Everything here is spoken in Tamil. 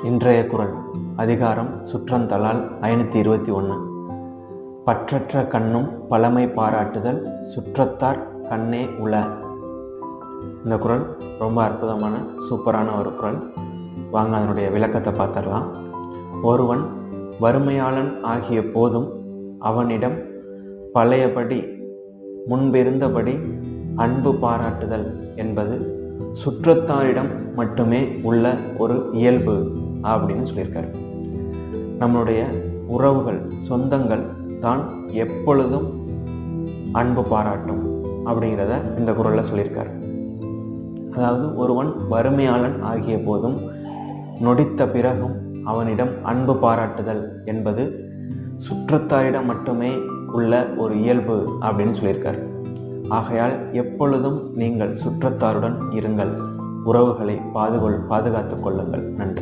இன்றைய குறள் அதிகாரம் சுற்றந்தலால் 521. பற்றற்ற கண்ணும் பழமை பாராட்டுதல் சுற்றத்தார் கண்ணே உள. இந்த குறள் ரொம்ப அற்புதமான சூப்பரான ஒரு குறள். வாங்க அதனுடைய விளக்கத்தை பார்த்துடலாம். ஒருவன் வறுமையாளன் ஆகிய போதும் அவனிடம் பழையபடி முன்பிருந்தபடி அன்பு பாராட்டுதல் என்பது சுற்றத்தாரிடம் மட்டுமே உள்ள ஒரு இயல்பு அப்படின்னு சொல்லியிருக்காரு. நம்மளுடைய உறவுகள், சொந்தங்கள் தான் எப்பொழுதும் அன்பு பாராட்டும் அப்படிங்கிறத இந்த குறளில் சொல்லியிருக்காரு. அதாவது ஒருவன் வறுமையாளன் ஆகிய போதும் நொடித்த பிறகும் அவனிடம் அன்பு பாராட்டுதல் என்பது சுற்றத்தாரிடம் மட்டுமே உள்ள ஒரு இயல்பு அப்படின்னு சொல்லியிருக்காரு. ஆகையால் எப்பொழுதும் நீங்கள் சுற்றத்தாருடன் இருங்கள், உறவுகளை பாதுகாத்துக் கொள்ளுங்கள். நன்றி.